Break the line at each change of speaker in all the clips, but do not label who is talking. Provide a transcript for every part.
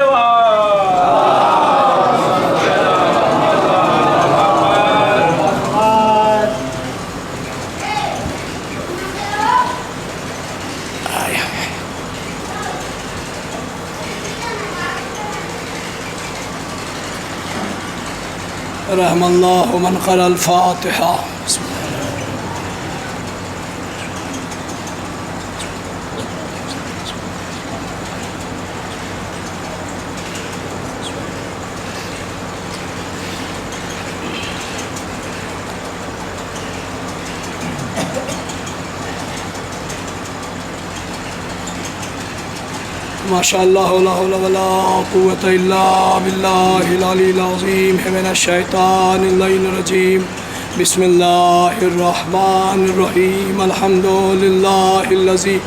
رحم اللہ من قرأ الفاتحہ. ماشاء اللہ لا حول ولا قوة الا باللہ العلی العظیم من الشیطان اللعین الرجیم. بسم اللہ الرحمن الرحیم. الحمد للہ الذی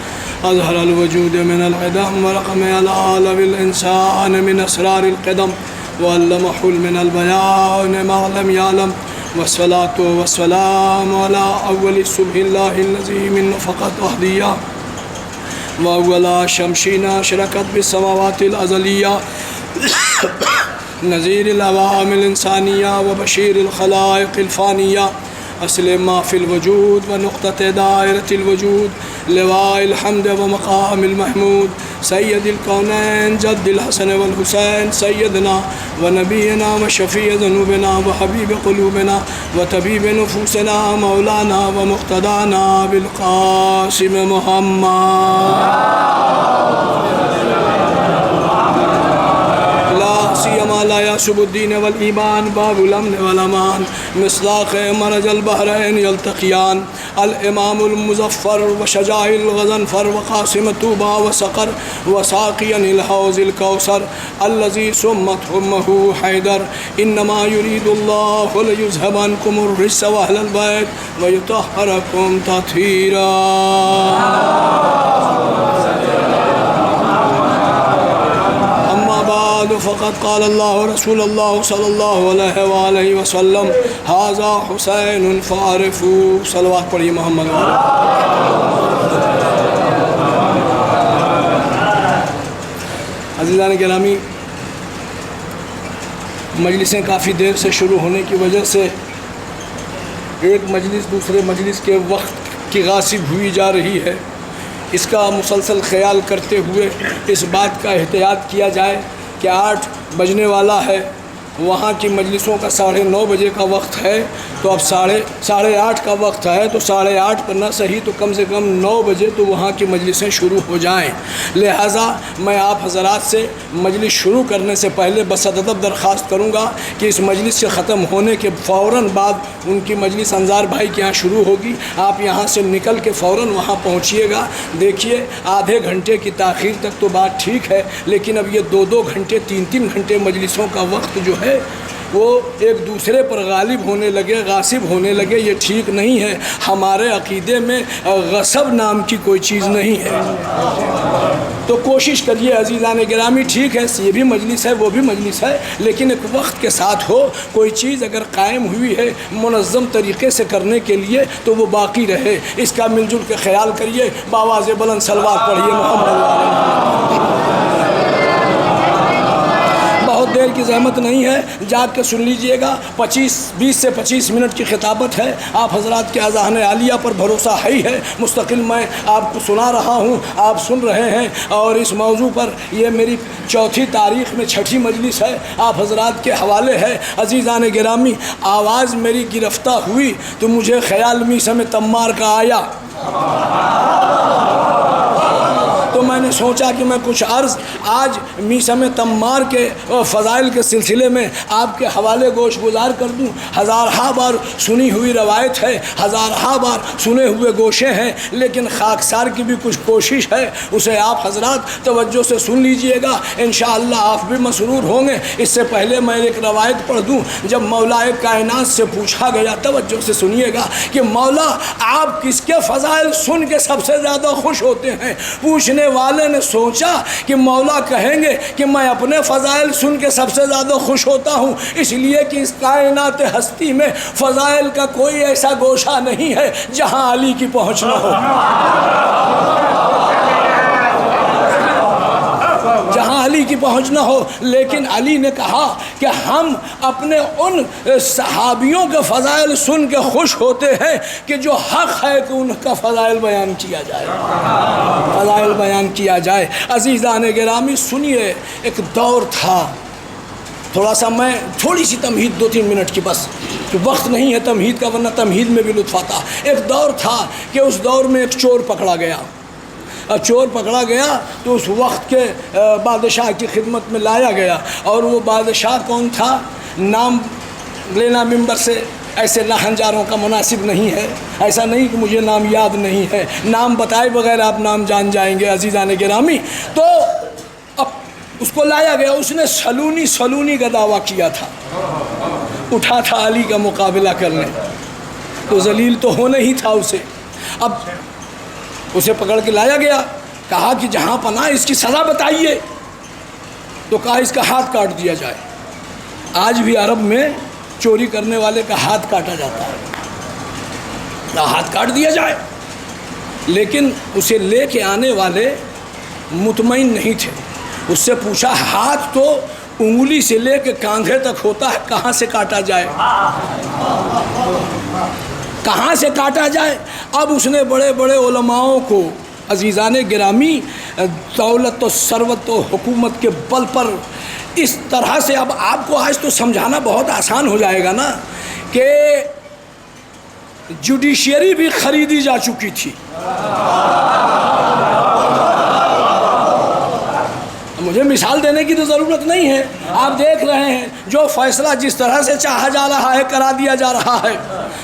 اظہر الوجود من العدم ورقم العال بالانسان من اسرار القدم وعلمہ من البیان ما لم یعلم والصلاة والسلام علی اول صبح اللہ الذی من نفقت احدیہ وأول شمشين أشرقت بالسماوات الأزلية نذير العوام الإنسانية وبشير الخلائق الفانية أصل ما في الوجود ونقطة دائرة الوجود لواء الحمد ومقام المحمود سيد الكونين جد الحسن والحسين سيدنا ونبينا وشفيع ذنوبنا وحبيب قلوبنا وطبيب نفوسنا مولانا ومقتدانا بالقاسم محمد سیما لا یاسب الدین والایمان باب الامن والامان مصداق مرج البحرین یلتقیان الامام المظفر وشجاع الغضنفر وقاسم طوبى وسقر وساقیا الحوض الكوثر الذي سمت امه حیدر انما يريد الله ليذهب عنكم الرجس واهل البيت ويطهركم تطهيرا. فقد قال الله رسول الله صلى الله عليه وآله وسلم هذا حسين فعرفوا. صلوات پڑھیے محمد. عزیزان گرامی، مجلسیں کافی دیر سے شروع ہونے کی وجہ سے ایک مجلس دوسرے مجلس کے وقت کی غاصب ہوئی جا رہی ہے. اس کا مسلسل خیال کرتے ہوئے اس بات کا احتیاط کیا جائے کہ 8 بجنے والا ہے، وہاں کی مجلسوں کا 9:30 بجے کا وقت ہے، تو اب 8:30 کا وقت ہے، تو 8:30 پر نہ صحیح تو کم سے کم 9 بجے تو وہاں کی مجلسیں شروع ہو جائیں. لہٰذا میں آپ حضرات سے مجلس شروع کرنے سے پہلے بس ادب درخواست کروں گا کہ اس مجلس سے ختم ہونے کے فوراً بعد ان کی مجلس انظار بھائی کے یہاں شروع ہوگی. آپ یہاں سے نکل کے فوراً وہاں پہنچیے گا. دیکھیے آدھے گھنٹے کی تاخیر تک تو بات ٹھیک ہے، لیکن اب یہ 2-2 گھنٹے 3-3 گھنٹے مجلسوں کا وقت جو ہے وہ ایک دوسرے پر غالب ہونے لگے، غاصب ہونے لگے، یہ ٹھیک نہیں ہے. ہمارے عقیدے میں غصب نام کی کوئی چیز نہیں ہے. تو کوشش کریے عزیزان گرامی، ٹھیک ہے یہ بھی مجلس ہے وہ بھی مجلس ہے، لیکن ایک وقت کے ساتھ ہو. کوئی چیز اگر قائم ہوئی ہے منظم طریقے سے کرنے کے لیے تو وہ باقی رہے. اس کا مل جل کے خیال کریے. بآواز بلند صلوات پڑھیے محمد. بہت دیر کی زحمت نہیں ہے، جاگ کے سن لیجئے گا. 20 سے 25 منٹ کی خطابت ہے. آپ حضرات کے اذہان عالیہ پر بھروسہ ہے. مستقل میں آپ کو سنا رہا ہوں، آپ سن رہے ہیں. اور اس موضوع پر یہ میری 4تھی تاریخ میں 6ٹھی مجلس ہے، آپ حضرات کے حوالے ہے. عزیزان گرامی، آواز میری گرفتہ ہوئی تو مجھے خیال میثم تمار کا آیا، تو میں نے سوچا کہ میں کچھ عرض آج میثم تمار کے فضائل کے سلسلے میں آپ کے حوالے گوش گزار کر دوں. ہزارہا بار سنی ہوئی روایت ہے، ہزارہا بار سنے ہوئے گوشے ہیں، لیکن خاکسار کی بھی کچھ کوشش ہے. اسے آپ حضرات توجہ سے سن لیجئے گا، انشاءاللہ آپ بھی مسرور ہوں گے. اس سے پہلے میں ایک روایت پڑھ دوں. جب مولا کائنات سے پوچھا گیا، توجہ سے سنیے گا، کہ مولا آپ کس کے فضائل سن کے سب سے زیادہ خوش ہوتے ہیں؟ پوچھنے والے نے سوچا کہ مولا کہیں گے کہ میں اپنے فضائل سن کے سب سے زیادہ خوش ہوتا ہوں، اس لیے کہ اس کائنات ہستی میں فضائل کا کوئی ایسا گوشہ نہیں ہے جہاں علی کی پہنچ نہ ہو. جہاں علی کی پہنچ نہ ہو، لیکن علی نے کہا کہ ہم اپنے ان صحابیوں کے فضائل سن کے خوش ہوتے ہیں کہ جو حق ہے کہ ان کا فضائل بیان کیا جائے، فضائل بیان کیا جائے۔ عزیزان گرامی سنیے، ایک دور تھا، تھوڑا سا میں تھوڑی سی تمہید 2-3 منٹ کی، بس وقت نہیں ہے تمہید کا ورنہ تمہید میں بھی لطف آتا۔ ایک دور تھا کہ اس دور میں ایک چور پکڑا گیا، چور پکڑا گیا تو اس وقت کے بادشاہ کی خدمت میں لایا گیا، اور وہ بادشاہ کون تھا؟ نام لینا ممبر سے ایسے لہنجاروں کا مناسب نہیں ہے، ایسا نہیں کہ مجھے نام یاد نہیں ہے، نام بتائے بغیر آپ نام جان جائیں گے عزیزان گرامی۔ تو اب اس کو لایا گیا، اس نے سلونی کا دعویٰ کیا تھا، اٹھا تھا علی کا مقابلہ کرنے، تو ذلیل تو ہونا ہی تھا اسے۔ اب اسے پکڑ کے لایا گیا، کہا کہ جہاں پناہ اس کی سزا بتائیے، تو کہا اس کا ہاتھ کاٹ دیا جائے۔ آج بھی عرب میں چوری کرنے والے کا ہاتھ کاٹا جاتا ہے، ہاتھ کاٹ دیا جائے۔ لیکن اسے لے کے آنے والے مطمئن نہیں تھے، اس سے پوچھا ہاتھ تو انگلی سے لے کے کاندھے تک ہوتا ہے، کہاں سے کاٹا جائے، کہاں سے کاٹا جائے؟ اب اس نے بڑے بڑے علماؤں کو، عزیزان گرامی، دولت و ثروت و حکومت کے بل پر اس طرح سے، اب آپ کو آج تو سمجھانا بہت آسان ہو جائے گا نا کہ جوڈیشری بھی خریدی جا چکی تھی۔ مجھے مثال دینے کی تو ضرورت نہیں ہے، آپ دیکھ رہے ہیں جو فیصلہ جس طرح سے چاہا جا رہا ہے کرا دیا جا رہا ہے۔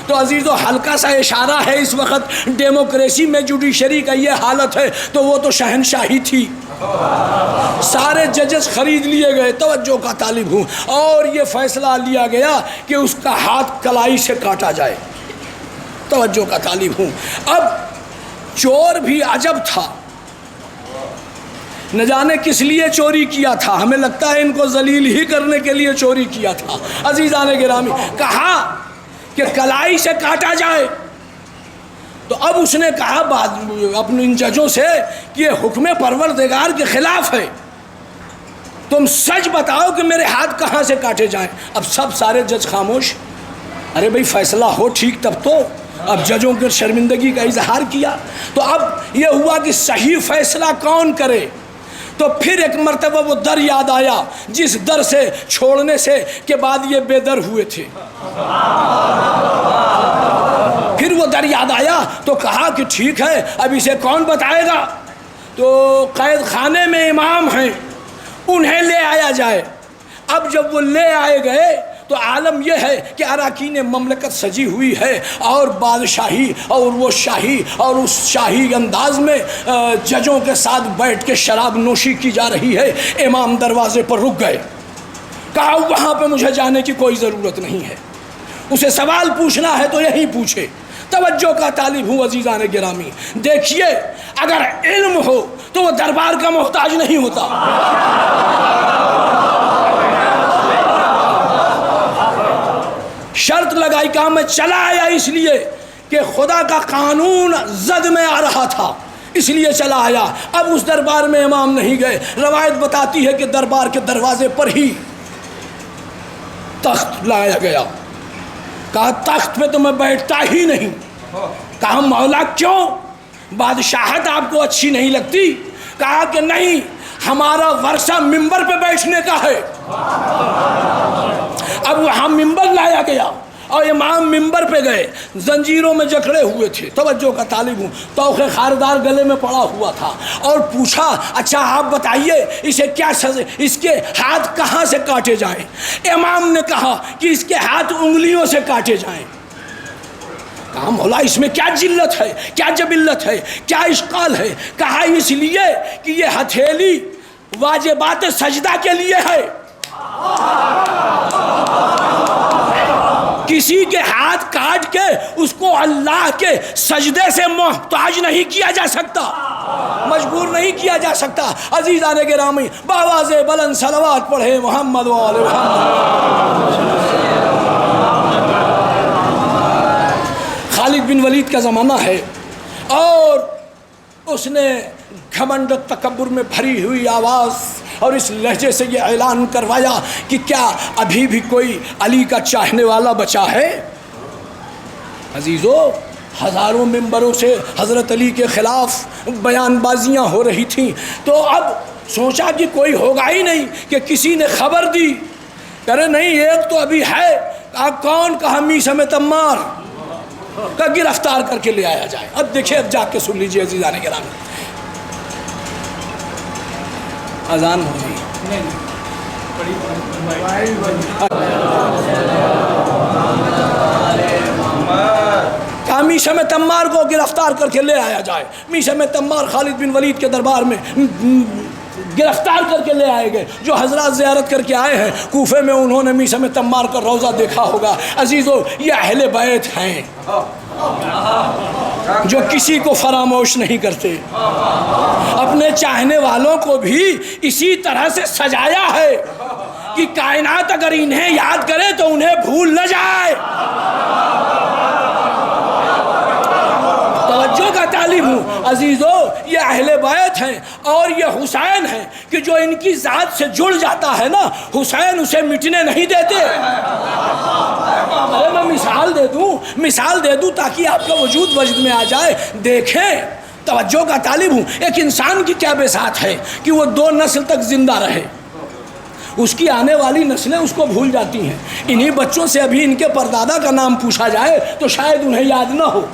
تو عزیزو، ہلکا سا اشارہ ہے، اس وقت ڈیموکریسی میں جوڈیشری کا یہ حالت ہے، تو وہ تو شہنشاہی تھی، سارے ججز خرید لیے گئے۔ توجہ کا طالب ہوں، اور یہ فیصلہ لیا گیا کہ اس کا ہاتھ کلائی سے کاٹا جائے۔ توجہ کا طالب ہوں۔ اب چور بھی عجب تھا، نہ جانے کس لیے چوری کیا تھا، ہمیں لگتا ہے ان کو ذلیل ہی کرنے کے لیے چوری کیا تھا۔ عزیزان گرامی، کہا کہ کلائی سے کاٹا جائے، تو اب اس نے کہا اپنے ان ججوں سے کہ یہ حکم پروردگار کے خلاف ہے، تم سچ بتاؤ کہ میرے ہاتھ کہاں سے کاٹے جائیں۔ اب سارے جج خاموش، ارے بھائی فیصلہ ہو ٹھیک تب تو۔ اب ججوں کے شرمندگی کا اظہار کیا، تو اب یہ ہوا کہ صحیح فیصلہ کون کرے؟ تو پھر ایک مرتبہ وہ در یاد آیا جس در سے چھوڑنے سے کے بعد یہ بے در ہوئے تھے۔ پھر وہ در یاد آیا تو کہا کہ ٹھیک ہے، اب اسے کون بتائے گا؟ تو قید خانے میں امام ہیں، انہیں لے آیا جائے۔ اب جب وہ لے آئے گئے تو عالم یہ ہے کہ اراکین مملکت سجی ہوئی ہے، اور بادشاہی اور وہ شاہی اور اس شاہی انداز میں ججوں کے ساتھ بیٹھ کے شراب نوشی کی جا رہی ہے۔ امام دروازے پر رک گئے، کہا وہاں پہ مجھے جانے کی کوئی ضرورت نہیں ہے، اسے سوال پوچھنا ہے تو یہی پوچھے۔ توجہ کا طالب ہوں عزیزان گرامی، دیکھیے اگر علم ہو تو وہ دربار کا محتاج نہیں ہوتا۔ شرط لگائی، کہا میں چلا آیا اس لیے کہ خدا کا قانون زد میں آ رہا تھا، اس لیے چلا آیا۔ اب اس دربار میں امام نہیں گئے، روایت بتاتی ہے کہ دربار کے دروازے پر ہی تخت لایا گیا۔ کہا تخت پہ تو میں بیٹھتا ہی نہیں۔ کہا مولا کیوں؟ بادشاہت آپ کو اچھی نہیں لگتی؟ کہا کہ نہیں، ہمارا ورثہ ممبر پہ بیٹھنے کا ہے۔ اب وہاں ممبر لایا گیا اور امام ممبر پہ گئے، زنجیروں میں جکڑے ہوئے تھے۔ توجہ کا طالب ہوں، توخ خاردار گلے میں پڑا ہوا تھا، اور پوچھا اچھا آپ بتائیے اسے کیا سزا، اس کے ہاتھ کہاں سے کاٹے جائیں؟ امام نے کہا کہ اس کے ہاتھ انگلیوں سے کاٹے جائیں۔ کہا مولا اس میں کیا جلت ہے، کیا جبلت ہے، کیا اشکال ہے؟ کہا اس لیے کہ یہ ہتھیلی واجبات سجدہ کے لیے ہے، کسی کے ہاتھ کاٹ کے اس کو اللہ کے سجدے سے محتاج نہیں کیا جا سکتا، مجبور نہیں کیا جا سکتا۔ عزیزان گرامی، بآواز بلند صلوات پڑھے محمد و آل محمد۔ خالد بن ولید کا زمانہ ہے، اور اس نے گھمنڈ و تکبر میں بھری ہوئی آواز اور اس لہجے سے یہ اعلان کروایا کہ کیا ابھی بھی کوئی علی کا چاہنے والا بچا ہے؟ عزیزو، ہزاروں ممبروں سے حضرت علی کے خلاف بیان بازیاں ہو رہی تھیں، تو اب سوچا کہ کوئی ہوگا ہی نہیں کہ کسی نے خبر دی، کرے نہیں ایک تو ابھی ہے، کون؟ کہا میثم تمار کا گرفتار کر کے لے آیا جائے۔ اب دیکھیں، اب جا کے سن لیجئے عزیزان گرامی، اذان ہو گئی۔ کہا میثم تمار کو گرفتار کر کے لے آیا جائے۔ میثم تمار خالد بن ولید کے دربار میں گرفتار کر کے لے آئے گئے۔ جو حضرات زیارت کر کے آئے ہیں کوفے میں، انہوں نے میثم تمار کا روضہ دیکھا ہوگا۔ عزیزو، یہ اہل بیت ہیں جو کسی کو فراموش نہیں کرتے، اپنے چاہنے والوں کو بھی اسی طرح سے سجایا ہے کہ کائنات اگر انہیں یاد کرے تو انہیں بھول نہ جائے۔ توجہ کا طالب ہوں عزیزو، یہ اہل بیت ہیں اور یہ حسین ہیں کہ جو ان کی ذات سے جڑ جاتا ہے نا، حسین اسے مٹنے نہیں دیتے۔ ارے میں مثال دے دوں تاکہ آپ کا وجود وجد میں آ جائے۔ دیکھیں، توجہ کا طالب ہوں، ایک انسان کی کیا بساط ہے کہ وہ 2 نسل تک زندہ رہے، اس کی آنے والی نسلیں اس کو بھول جاتی ہیں۔ انہی بچوں سے ابھی ان کے پردادا کا نام پوچھا جائے تو شاید انہیں یاد نہ ہو،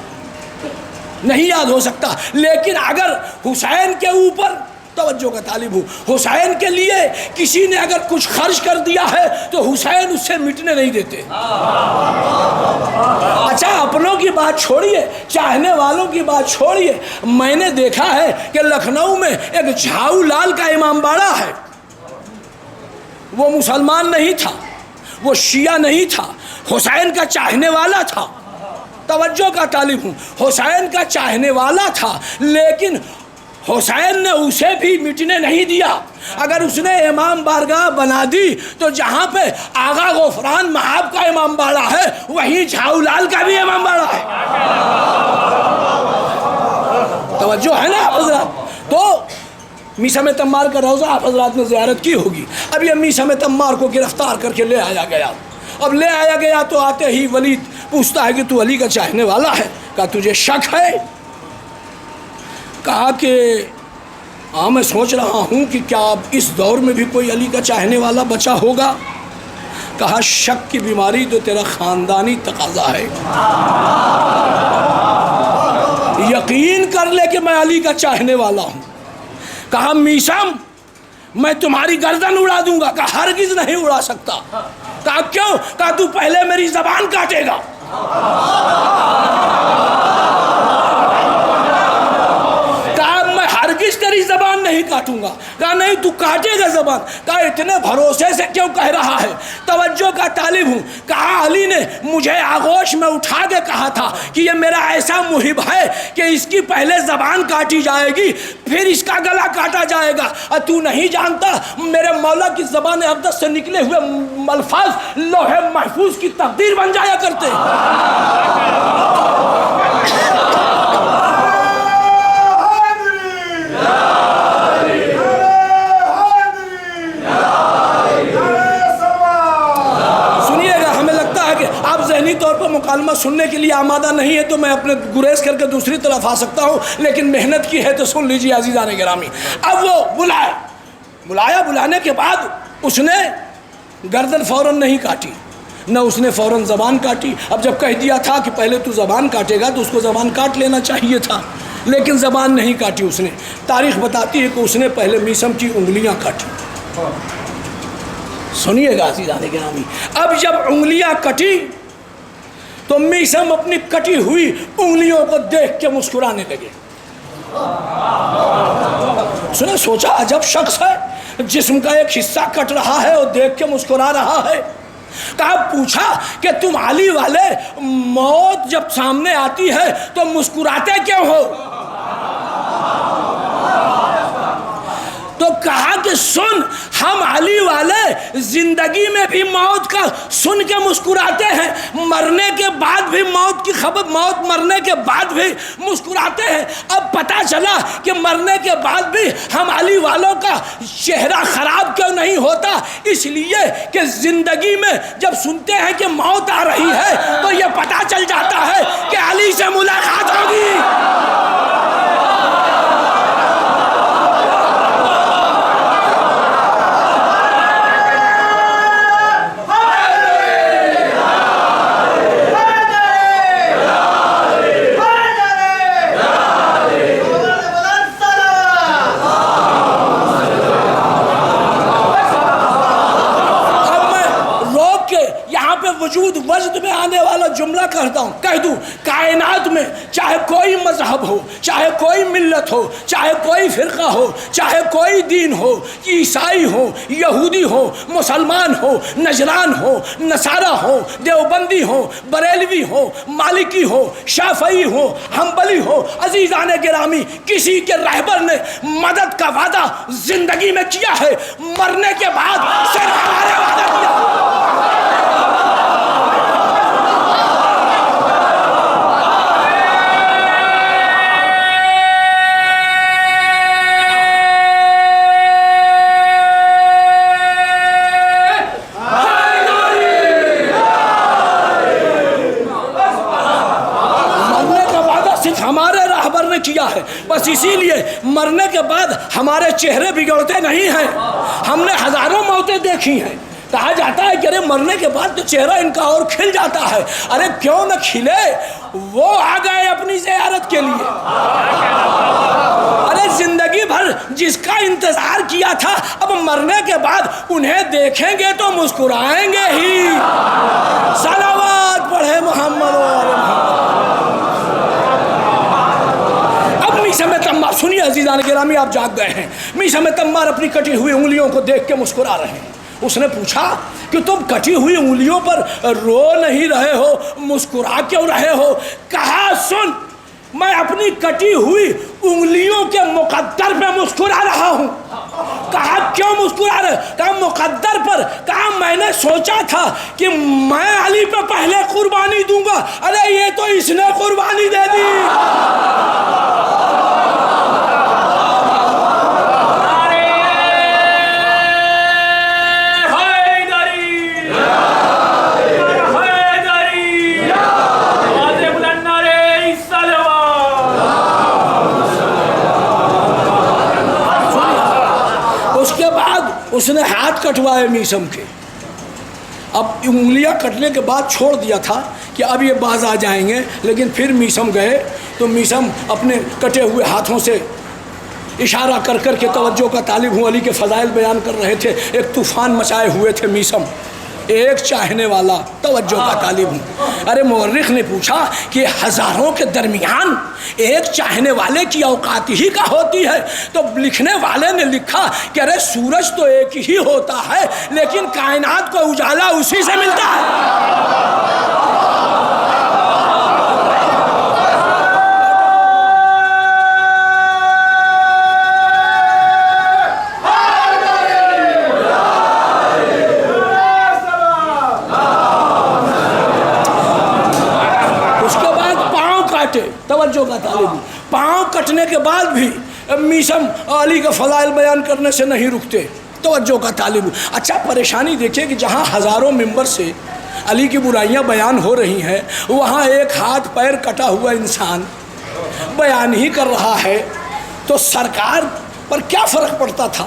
نہیں یاد ہو سکتا۔ لیکن اگر حسین کے اوپر، توجہ کا طالب ہوں، حسین کے لیے کسی نے اگر کچھ خرچ کر دیا ہے تو حسین اس سے مٹنے نہیں دیتے۔ اچھا، اپنوں کی بات چھوڑیے، چاہنے والوں کی بات چھوڑیے، میں نے دیکھا ہے کہ لکھنؤ میں ایک جھاؤ لال کا امام باڑہ ہے، وہ مسلمان نہیں تھا، وہ شیعہ نہیں تھا، حسین کا چاہنے والا تھا۔ توجہ کا طالب ہوں، حسین کا چاہنے والا تھا، لیکن حسین نے اسے بھی مٹنے نہیں دیا۔ اگر اس نے امام بارگاہ بنا دی تو جہاں پہ آغا غفران مہاب کا امام باڑہ ہے، وہیں جھاؤ لال کا بھی امام باڑہ ہے۔ توجہ ہے نا حضرات؟ تو میثم تمار کا روضہ آپ حضرات نے زیارت کی ہوگی۔ اب یہ میثم تمار کو گرفتار کر کے لے آیا گیا۔ اب لے آیا گیا تو آتے ہی ولید پوچھتا ہے کہ تو علی کا چاہنے والا ہے؟ کہا تجھے شک ہے؟ کہا کہ ہاں میں سوچ رہا ہوں کہ کیا اب اس دور میں بھی کوئی علی کا چاہنے والا بچا ہوگا؟ کہا شک کی بیماری تو تیرا خاندانی تقاضا ہے، یقین کر لے کہ میں علی کا چاہنے والا ہوں۔ کہا میثم میں تمہاری گردن اڑا دوں گا۔ کہا ہرگز نہیں اڑا سکتا۔ کہا کیوں؟ کہا تو پہلے میری زبان کاٹے گا۔ کہا میں ہرگز تیری زبان نہیں کاٹوں گا۔ کہا نہیں تو کاٹے گا زبان۔ کہا اتنے بھروسے سے کیوں کہہ رہا ہے؟ توجہ کا طالب ہوں، کہا علی نے مجھے آغوش میں اٹھا کے کہا تھا کہ یہ میرا ایسا محب ہے کہ اس کی پہلے زبان کاٹی جائے گی، پھر اس کا گلا کاٹا جائے گا۔ اور تو نہیں جانتا میرے مولا کی زبان اقدس سے نکلے ہوئے الفاظ لوح محفوظ کی تقدیر بن جایا کرتے۔ ذہنی طور پر مکالمہ سننے کے لیے آمادہ نہیں ہے تو میں اپنے گریز کر کے دوسری طرف آ سکتا ہوں، لیکن محنت کی ہے تو سن لیجیے عزیزان گرامی۔ اب وہ بلایا، بلانے کے بعد اس نے گردن فوراً نہیں کاٹی، نہ اس نے فوراً زبان کاٹی۔ اب جب کہہ دیا تھا کہ پہلے تو زبان کاٹے گا تو اس کو زبان کاٹ لینا چاہیے تھا، لیکن زبان نہیں کاٹی اس نے۔ تاریخ بتاتی ہے کہ اس نے پہلے میثم کی انگلیاں کاٹی۔ سنیے گا عزیزان گرامی، اب جب انگلیاں کٹی تو میثم اپنی کٹی ہوئی انگلیوں کو دیکھ کے مسکرانے لگے۔ اس نے سوچا عجب شخص ہے، جسم کا ایک حصہ کٹ رہا ہے اور دیکھ کے مسکرا رہا ہے۔ کہا پوچھا کہ تم علی والے موت جب سامنے آتی ہے تو مسکراتے کیوں ہو؟ تو کہا کہ سن، ہم علی والے زندگی میں بھی موت کا سن کے مسکراتے ہیں، مرنے کے بعد بھی موت کی خبر، موت مرنے کے بعد بھی مسکراتے ہیں۔ اب پتہ چلا کہ مرنے کے بعد بھی ہم علی والوں کا چہرہ خراب کیوں نہیں ہوتا، اس لیے کہ زندگی میں جب سنتے ہیں کہ موت آ رہی ہے تو یہ پتہ چل جاتا ہے کہ علی سے ملاقات ہوگی۔ وجود وجد میں آنے والا جملہ کہہ دوں، کائنات میں چاہے کوئی مذہب ہو، چاہے کوئی ملت ہو، چاہے کوئی فرقہ ہو، چاہے کوئی دین ہو، عیسائی ہو، یہودی ہو، مسلمان ہو، نجران ہو، نصارہ ہو، دیوبندی ہو، بریلوی ہو، مالکی ہو، شافعی ہو، حنبلی ہو، عزیزان گرامی، کسی کے رہبر نے مدد کا وعدہ زندگی میں کیا ہے، مرنے کے بعد صرف ہمارے وعدہ کیا۔ کیا ہے، بس اسی لیے مرنے کے بعد ہمارے چہرے بگڑتے نہیں ہیں۔ ہم نے ہزاروں موتیں دیکھی ہیں، کہا جاتا ہے کہ ارے مرنے کے بعد تو چہرہ ان کا اور کھل جاتا ہے، ارے کیوں نہ کھلے، وہ آ گئے اپنی زیارت کے لیے۔ ارے زندگی بھر جس کا انتظار کیا تھا، اب مرنے کے بعد انہیں دیکھیں گے تو مسکرائیں گے ہی۔ صلوات پڑھے محمد و میثم تمار۔ سنیے عزیزان گرامی، آپ جاگ گئے ہیں۔ میثم تمار اپنی کٹی ہوئی انگلیوں کو دیکھ کے مسکرا رہے ہیں۔ اس نے پوچھا کہ تم کٹی ہوئی انگلیوں پر رو نہیں رہے ہو، مسکرا کیوں رہے ہو؟ کہا سن، میں اپنی کٹی ہوئی انگلیوں کے مقدر پہ مسکرا رہا ہوں۔ کہا کیوں مسکرا رہے؟ کہا مقدر پر۔ کہا میں نے سوچا تھا کہ میں علی پہ پہلے قربانی دوں گا، ارے یہ تو اس نے قربانی دے دی۔ اس نے ہاتھ کٹوائے میثم کے، اب انگلیاں کٹنے کے بعد چھوڑ دیا تھا کہ اب یہ باز آ جائیں گے، لیکن پھر میثم گئے تو میثم اپنے کٹے ہوئے ہاتھوں سے اشارہ کر کر کے توجہ کا طالب ہوں، علی کے فضائل بیان کر رہے تھے۔ ایک طوفان مچائے ہوئے تھے میثم، ایک چاہنے والا توجہ کا طالب ہوں۔ ارے مورخ نے پوچھا کہ ہزاروں کے درمیان ایک چاہنے والے کی اوقات ہی کا ہوتی ہے، تو لکھنے والے نے لکھا کہ ارے سورج تو ایک ہی ہوتا ہے، لیکن کائنات کو اجالا اسی سے ملتا ہے۔ توجہ کا طالب ہوں، پاؤں کٹنے کے بعد بھی میثم علی کا فضائل بیان کرنے سے نہیں رکتے، توجہ کا طالب ہوں۔ اچھا پریشانی دیکھیں کہ جہاں ہزاروں ممبر سے علی کی برائیاں بیان ہو رہی ہیں، وہاں ایک ہاتھ پیر کٹا ہوا انسان بیان ہی کر رہا ہے، تو سرکار پر کیا فرق پڑتا تھا؟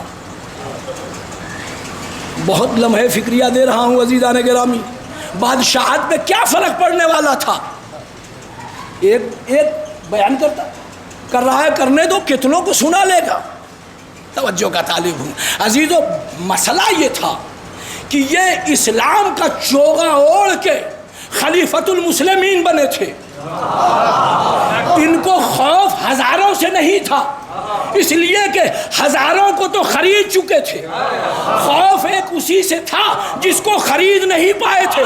بہت لمحے فکریہ دے رہا ہوں عزیزان گرامی، بادشاہت میں کیا فرق پڑنے والا تھا؟ ایک بیان کر رہا ہے، کرنے دو، کتنوں کو سنا لے گا۔ توجہ کا طالب ہوں عزیزو، مسئلہ یہ تھا کہ یہ اسلام کا چوغا اوڑھ کے خلیفۃ المسلمین بنے تھے، ان کو خوف ہزاروں سے نہیں تھا، اس لیے کہ ہزاروں کو تو خرید چکے تھے، خوف ایک اسی سے تھا جس کو خرید نہیں پائے تھے۔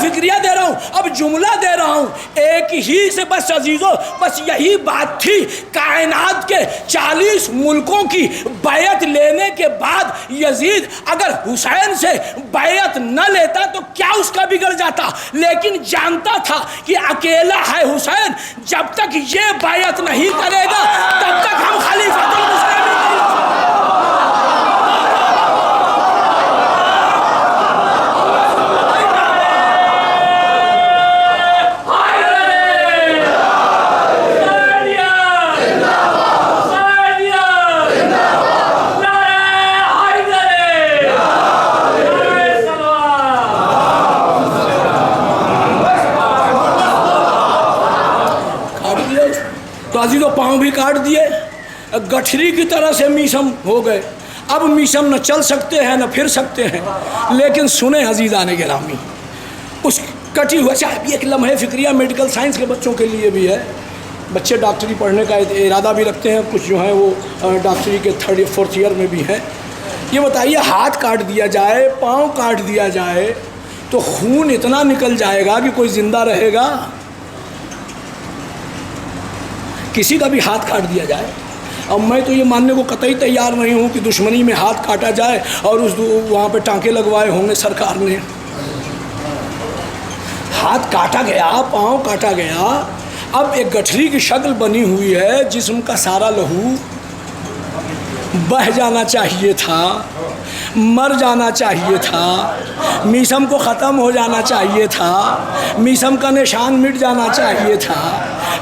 فکریہ دے رہا ہوں، اب جو جملہ دے رہا ہوں ایک ہی سے بس عزیزو، بس یہی بات تھی، کائنات کے 40 ملکوں کی بیعت لینے کے بعد یزید اگر حسین سے بیعت نہ لیتا تو کیا اس کا بگڑ جاتا، لیکن جانتا تھا کہ اکیلا ہے حسین، جب تک یہ بیعت نہیں کرے گا تب تک ہم خلیفۃ المسلمین نہیں۔ تو عزیزو پاؤں بھی کاٹ دیے، گٹھری کی طرح سے میسم ہو گئے، اب میسم نہ چل سکتے ہیں نہ پھر سکتے ہیں۔ لیکن سنیں عزیزان گرامی، اس کٹی ہوئے چاہے ایک لمحے فکریہ میڈیکل سائنس کے بچوں کے لیے بھی ہے، بچے ڈاکٹری پڑھنے کا ارادہ بھی رکھتے ہیں، کچھ جو ہیں وہ ڈاکٹری کے 3 یا 4 ایئر میں بھی ہیں۔ یہ بتائیے ہاتھ کاٹ دیا جائے، پاؤں کاٹ دیا جائے تو خون اتنا نکل جائے گا کہ کوئی زندہ رہے گا؟ کسی کا بھی ہاتھ کاٹ دیا جائے، اب میں تو یہ ماننے کو قطعی تیار نہیں ہوں کہ دشمنی میں ہاتھ کاٹا جائے اور وہاں پہ ٹانکے لگوائے ہوں گے سرکار نے۔ ہاتھ کاٹا گیا، پاؤں کاٹا گیا، اب ایک گٹھری کی شکل بنی ہوئی ہے، جسم کا سارا لہو بہہ جانا چاہیے تھا، مر جانا چاہیے تھا، میسم کو ختم ہو جانا چاہیے تھا، میسم کا نشان مٹ جانا چاہیے تھا۔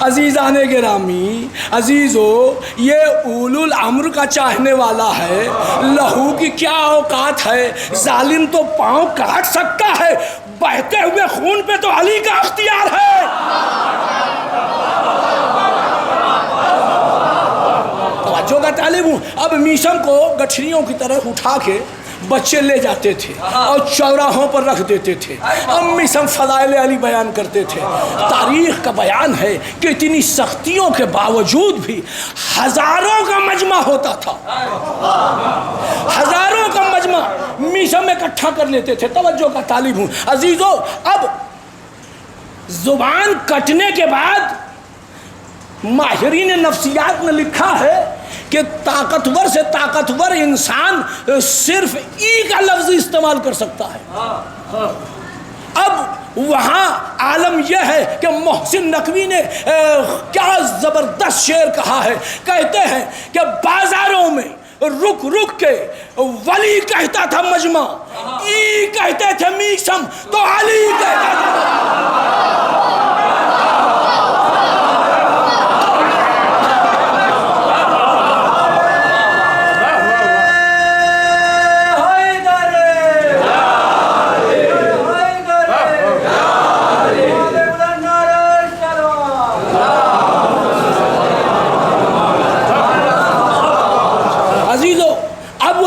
عزیزان گرامی، عزیزو، یہ اولو الامر کا چاہنے والا ہے، لہو کی کیا اوقات ہے؟ ظالم تو پاؤں کاٹ سکتا ہے، بہتے ہوئے خون پہ تو علی کا اختیار ہے۔ توجہ کا طالب ہوں۔ اب میسم کو گٹھریوں کی طرح اٹھا کے بچے لے جاتے تھے اور چوراہوں پر رکھ دیتے تھے، اب میسم فضائل علی بیان کرتے تھے۔ تاریخ کا بیان ہے کہ اتنی سختیوں کے باوجود بھی ہزاروں کا مجمع ہوتا تھا، ہزاروں کا مجمع میسم اکٹھا کر لیتے تھے۔ توجہ کا طالب ہوں عزیزو، اب زبان کٹنے کے بعد ماہرین نفسیات نے لکھا ہے کہ طاقتور سے طاقتور انسان صرف ای کا لفظ استعمال کر سکتا ہے۔ اب وہاں عالم یہ ہے کہ محسن نقوی نے کیا زبردست شعر کہا ہے، کہتے ہیں کہ بازاروں میں رک رک کے ولی کہتا تھا مجمع، ای کہتے تھے میسم تو علی کہتا تھا۔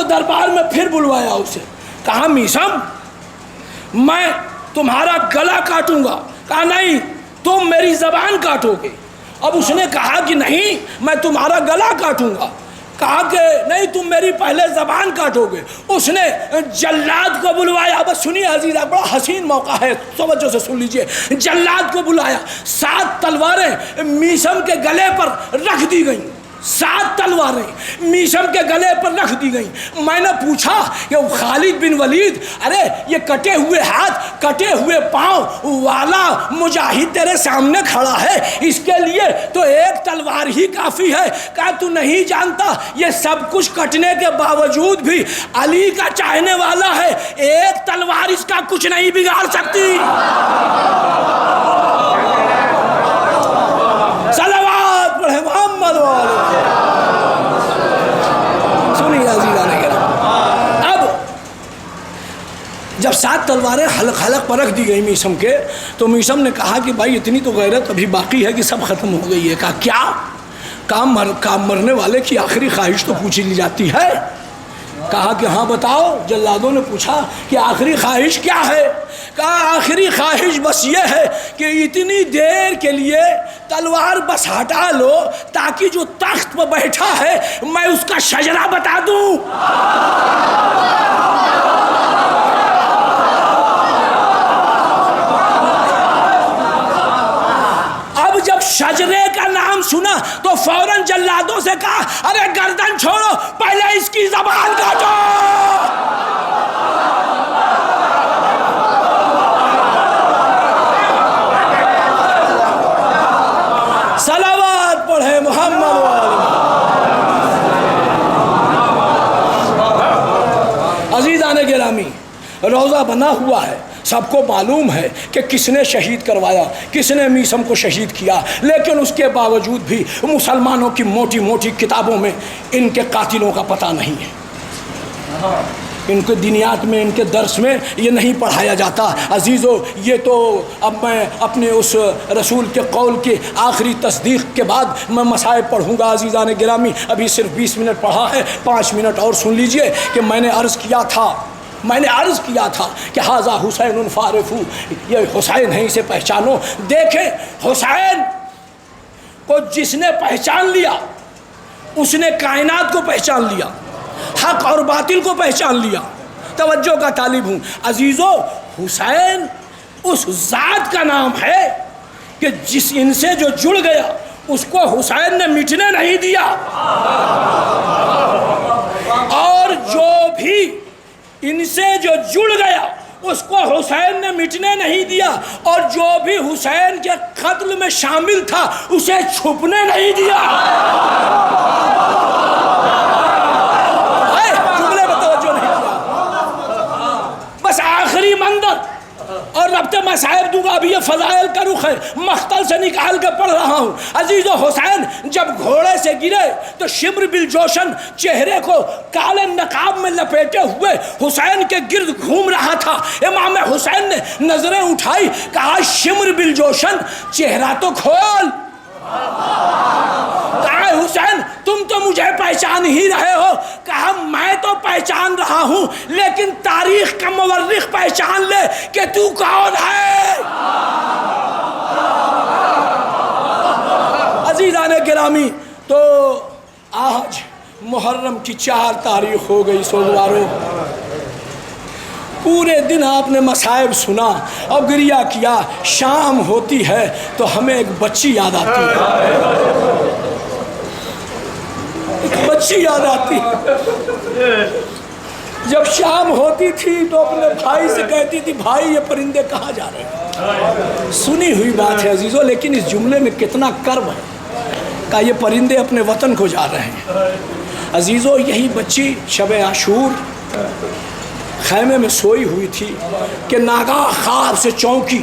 دربار میں پھر بلوایا اسے، کہا میسم میں تمہارا گلا کاٹوں گا، کہا نہیں تم میری زبان کاٹو گے۔ اب اس نے کہا کہ نہیں میں تمہارا گلا کاٹوں گا، کہا کہ نہیں تم میری پہلے زبان کاٹو گے۔ اس نے جلاد کو بلوایا، بس سنیے عزیزہ بڑا حسین موقع ہے، توجہ سے سن لیجئے۔ جلاد کو بلایا، 7 تلواریں میسم کے گلے پر رکھ دی گئیں، 7 تلواریں میسم کے گلے پر رکھ دی گئیں۔ میں نے پوچھا کہ خالد بن ولید، ارے یہ کٹے ہوئے ہاتھ کٹے ہوئے پاؤں والا مجاہد تیرے سامنے کھڑا ہے، اس کے لیے تو 1 تلوار ہی کافی ہے۔ کہا تو نہیں جانتا یہ سب کچھ کٹنے کے باوجود بھی علی کا چاہنے والا ہے، 1 تلوار اس کا کچھ نہیں بگاڑ سکتی۔ صلوات پڑھے محمد والے۔ سنیے عزیزان کرام، اب جب 7 تلواریں حلق حلق پر رکھ دی گئی میسم کے، تو میسم نے کہا کہ بھائی اتنی تو غیرت ابھی باقی ہے کہ سب ختم ہو گئی ہے۔ کہا کیا؟ کام مرنے والے کی آخری خواہش تو پوچھ لی جاتی ہے۔ کہا کہ ہاں بتاؤ۔ جلادوں نے پوچھا کہ آخری خواہش کیا ہے؟ کہا آخری خواہش بس یہ ہے کہ اتنی دیر کے لیے تلوار بس ہٹا لو تاکہ جو تخت پر بیٹھا ہے میں اس کا شجرہ بتا دوں۔ شجرے کا نام سنا تو فوراً جلادوں سے کہا ارے گردن چھوڑو، پہلے اس کی زبان کاٹو۔ صلوات پڑھے محمد والے۔ عزیزان گرامی، روزہ بنا ہوا ہے، سب کو معلوم ہے کہ کس نے شہید کروایا، کس نے میثم کو شہید کیا، لیکن اس کے باوجود بھی مسلمانوں کی موٹی موٹی کتابوں میں ان کے قاتلوں کا پتہ نہیں ہے، ان کے دینیات میں، ان کے درس میں یہ نہیں پڑھایا جاتا۔ عزیزو، یہ تو اب میں اپنے اس رسول کے قول کے آخری تصدیق کے بعد میں مصائب پڑھوں گا۔ عزیزان گرامی، ابھی صرف 20 منٹ پڑھا ہے، 5 منٹ اور سن لیجئے کہ میں نے عرض کیا تھا کہ ھذا حسین فارفو، یہ حسین ہے، اسے پہچانو۔ دیکھیں، حسین کو جس نے پہچان لیا اس نے کائنات کو پہچان لیا، حق اور باطل کو پہچان لیا۔ توجہ کا طالب ہوں عزیزو، حسین اس ذات کا نام ہے کہ جس ان سے جو جڑ گیا اس کو حسین نے مٹنے نہیں دیا، اور جو بھی ان سے جو جڑ گیا اس کو حسین نے مٹنے نہیں دیا، اور جو بھی حسین کے قتل میں شامل تھا اسے چھپنے نہیں دیا۔ جملے میں توجہ نہیں کیا، بس آخری منظر اور ربط مصائب دوں گا۔ ابھی یہ فضائل کا رخ ہے، مختل سے نکال کے پڑھ رہا ہوں۔ عزیزو، حسین جب گھوڑے سے گرے تو شمر بالجوشن چہرے کو کالے نقاب میں لپیٹے ہوئے حسین کے گرد گھوم رہا تھا۔ امام حسین نے نظریں اٹھائی، کہا شمر بالجوشن، چہرہ تو کھول۔ کہا حسین تم تو مجھے پہچان ہی رہے ہو۔ کہا میں تو پہچان رہا ہوں، لیکن تاریخ کا مورخ پہچان لے کہ تو کون ہے۔ عزیزان گرامی، تو آج محرم کی 4 تاریخ ہو گئی سوگوارو۔ پورے دن آپ نے مصائب سنا اور گریہ کیا۔ شام ہوتی ہے تو ہمیں ایک بچی یاد آتی ہے، ایک بچی یاد آتی ہے۔ جب شام ہوتی تھی تو اپنے بھائی سے کہتی تھی بھائی یہ پرندے کہاں جا رہے ہیں۔ سنی ہوئی بات ہے عزیزو، لیکن اس جملے میں کتنا کرب ہے کہ یہ پرندے اپنے وطن کو جا رہے ہیں۔ عزیزو، یہی بچی شب عاشور خیمے میں سوئی ہوئی تھی کہ ناگاہ خواب سے چونکی،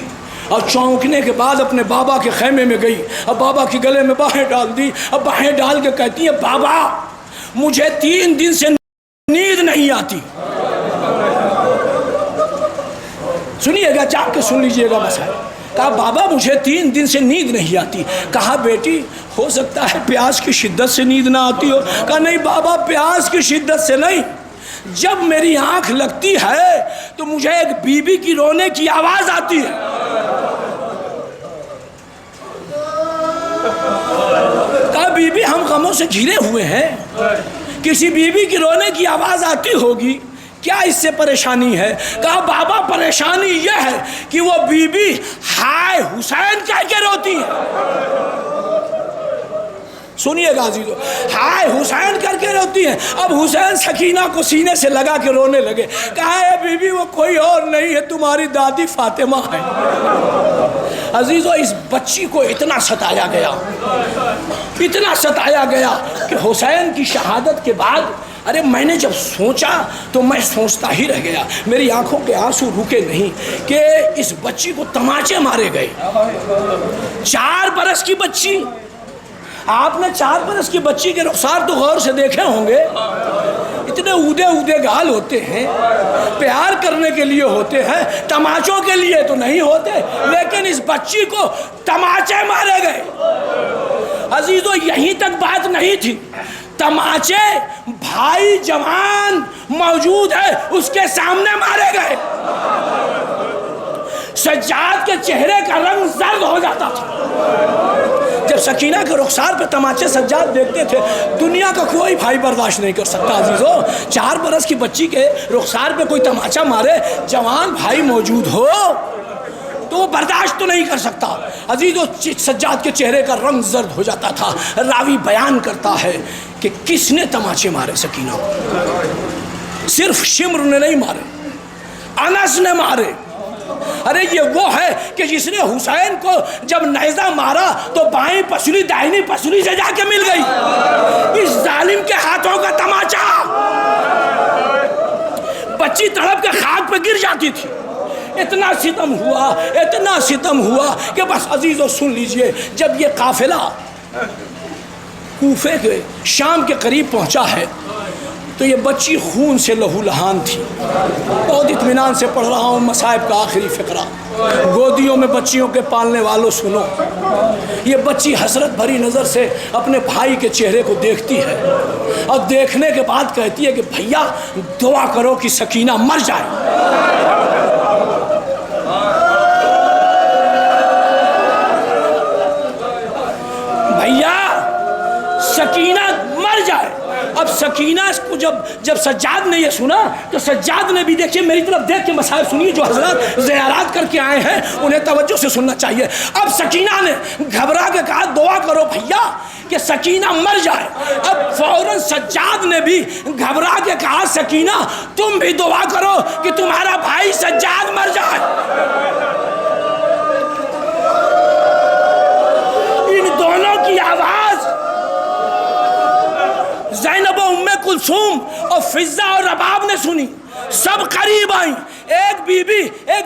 اور چونکنے کے بعد اپنے بابا کے خیمے میں گئی، اب بابا کے گلے میں باہیں ڈال دی، اب باہیں ڈال کے کہتی ہے بابا مجھے 3 دن سے نیند نہیں آتی۔ سنیے گا، چاپ کے سن لیجئے گا مسائل۔ کہا بابا مجھے 3 دن سے نیند نہیں آتی۔ کہا بیٹی ہو سکتا ہے پیاس کی شدت سے نیند نہ آتی ہو۔ کہا نہیں بابا، پیاس کی شدت سے نہیں، جب میری آنکھ لگتی ہے تو مجھے ایک بی بی کی رونے کی آواز آتی ہے۔ کہا بی بی ہم غموں سے گھرے ہوئے ہیں، کسی بی بی کی رونے کی آواز آتی ہوگی، کیا اس سے پریشانی ہے؟ کہا بابا پریشانی یہ ہے کہ وہ بی بی ہائے حسین کہہ کے روتی ہے۔ سنیے گا عزیزو، ہائے حسین کر کے روتی ہیں۔ اب حسین سکینہ کو سینے سے لگا کے رونے لگے۔ کہا اے بی بی وہ کوئی اور نہیں ہے، تمہاری دادی فاطمہ ہے۔ عزیزو، اس بچی کو اتنا ستایا گیا کہ حسین کی شہادت کے بعد ارے میں نے جب سوچا تو میں سوچتا ہی رہ گیا، میری آنکھوں کے آنسو رکے نہیں کہ اس بچی کو تماچے مارے گئے۔ 4 برس کی بچی، آپ نے 4 برس کی بچی کے رخسار تو غور سے دیکھے ہوں گے، اتنے اودے گال ہوتے ہیں، پیار کرنے کے لیے ہوتے ہیں، تماچوں کے لیے تو نہیں ہوتے، لیکن اس بچی کو تماچے مارے گئے۔ عزیزو، یہیں تک بات نہیں تھی، تماچے بھائی جوان موجود ہے اس کے سامنے مارے گئے۔ سجاد کے چہرے کا رنگ زرد ہو جاتا تھا جب سکینہ کے رخسار پہ تماچے سجاد دیکھتے تھے۔ دنیا کا کوئی بھائی برداشت نہیں کر سکتا عزیزو، 4 برس کی بچی کے رخسار پہ کوئی تماچا مارے، جوان بھائی موجود ہو تو تو وہ برداشت تو نہیں کر سکتا۔ عزیزو سجاد کے چہرے کا رنگ زرد ہو جاتا تھا۔ راوی بیان کرتا ہے کہ کس نے تماچے مارے سکینہ کو؟ صرف شمر نے نہیں مارے، انس نے مارے۔ ارے یہ وہ ہے کہ جس نے حسین کو جب نیزہ مارا تو بائیں پسلی دائنی پسلی سے جا کے مل گئی۔ اس ظالم کے ہاتھوں کا تماچا، بچی تڑپ کے خاک پہ گر جاتی تھی۔ اتنا ستم ہوا کہ بس عزیزو سن لیجئے، جب یہ قافلہ کوفے کے شام کے قریب پہنچا ہے تو یہ بچی خون سے لہو لہان تھی۔ بہت اطمینان سے پڑھ رہا ہوں مصائب کا آخری فقرہ۔ گودیوں میں بچیوں کے پالنے والوں سنو، یہ بچی حسرت بھری نظر سے اپنے بھائی کے چہرے کو دیکھتی ہے اور دیکھنے کے بعد کہتی ہے کہ بھیا دعا کرو کہ سکینہ مر جائے۔ بھیا سکینہ مر جائے۔ اب سکینہ کو جب سجاد نے یہ سنا تو سجاد نے بھی، دیکھیے میری طرف دیکھ کے مسائل سنیے، جو حضرات زیارات کر کے آئے ہیں انہیں توجہ سے سننا چاہیے۔ اب سکینہ نے گھبرا کے کہا دعا کرو بھیا کہ سکینہ مر جائے۔ اب فوراً سجاد نے بھی گھبرا کے کہا سکینہ تم بھی دعا کرو کہ تمہارا بھائی سجاد مر جائے۔ ان دونوں کی آواز زینب و ام کلثوم اور فضہ اور رباب نے سنی، سب قریب آئیں۔ ایک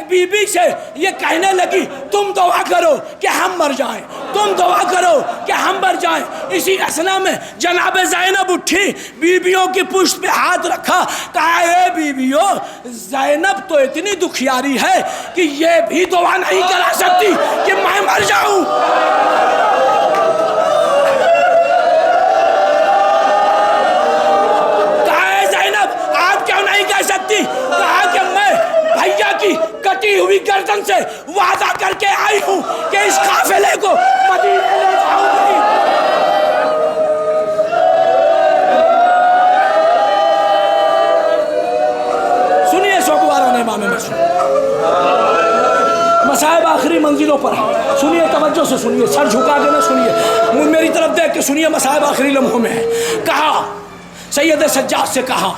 بی بی سے یہ کہنے لگی تم دعا کرو کہ ہم مر جائیں، تم دعا کرو کہ ہم مر جائیں۔ اسی اثنا میں جناب زینب اٹھی، بیویوں کی پشت پہ ہاتھ رکھا، کہا اے بیویوں زینب تو اتنی دکھیاری ہے کہ یہ بھی دعا نہیں کرا سکتی کہ میں مر جاؤں۔ کہا کہ میں بھیا کی کٹی ہوئی گردن سے وعدہ کر کے آئی ہوں کہ اس قافلے کو مدینے لے جاؤں گی۔ سنیے سوگواران امام مسلم، مصائب آخری منزلوں پر ہے، سنیے توجہ سے سنیے، سر جھکا کے نہ سنیے، میری طرف دیکھ کے سنیے، مصائب آخری لمحوں میں ہے۔ کہا سید سجاد سے کہا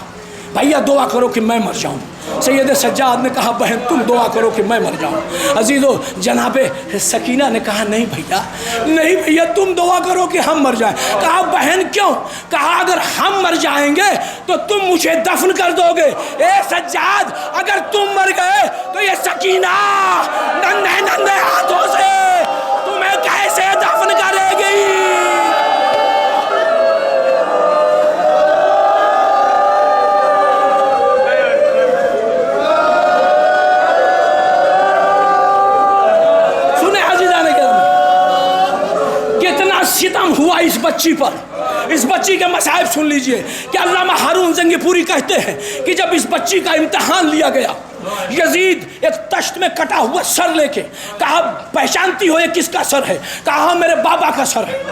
بھیا دعا کرو کہ میں مر جاؤں۔ سید سجاد نے کہا بہن تم دعا کرو کہ میں مر جاؤں۔ عزیزو جناب سکینہ نے کہا نہیں بھیا تم دعا کرو کہ ہم مر جائیں۔ کہا بہن کیوں؟ کہا اگر ہم مر جائیں گے تو تم مجھے دفن کر دو گے۔ اے سجاد اگر تم مر گئے تو یہ سکینہ ننھے ہاتھوں سے تمہیں کیسے دفن کرے گی؟ ستم ہوا اس بچی پر، اس بچی کے مصائب سن لیجئے کہ علامہ ہارون زنگی پوری کہتے ہیں کہ جب اس بچی کا امتحان لیا گیا، یزید ایک تشت میں کٹا ہوا سر لے کے کہا پہچانتی ہو یہ کس کا سر ہے؟ کہا میرے بابا کا سر ہے۔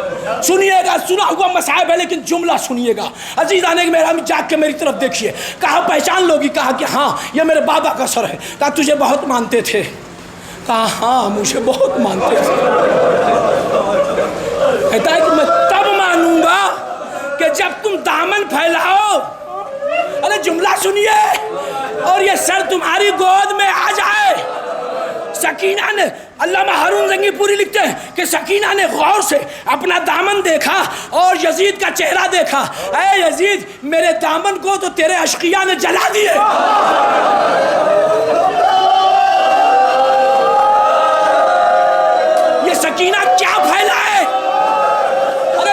سنیے گا، سنا ہوا مصائب ہے لیکن جملہ سنیے گا عزیزان گرامی، جاگ کے میری طرف دیکھیے۔ کہا پہچان لوگی؟ کہا کہ ہاں یہ میرے بابا کا سر ہے۔ کہا تجھے بہت مانتے تھے؟ کہا ہاں مجھے بہت مانتے تھے۔ کہتا ہے کہ میں تب مانوں گا کہ جب تم دامن پھیلاؤ، ارے جملہ سنیے، اور یہ سر تمہاری گود میں آ جائے۔ سکینہ نے، علامہ ہارون زنگی پوری لکھتے ہیں کہ سکینہ نے غور سے اپنا دامن دیکھا اور یزید کا چہرہ دیکھا۔ اے یزید میرے دامن کو تو تیرے اشقیاء نے جلا دیے۔ یہ سکینہ کیا پھیلا ہے؟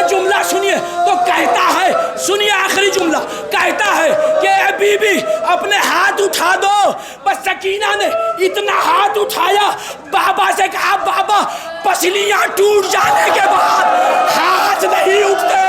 جملہ سنیے تو کہتا ہے، سنیے آخری جملہ کہتا ہے کہ اے بی بی اپنے ہاتھ اٹھا دو۔ بس سکینہ نے اتنا ہاتھ اٹھایا، بابا سے کہا بابا پسلیاں ٹوٹ جانے کے بعد ہاتھ نہیں اٹھتے،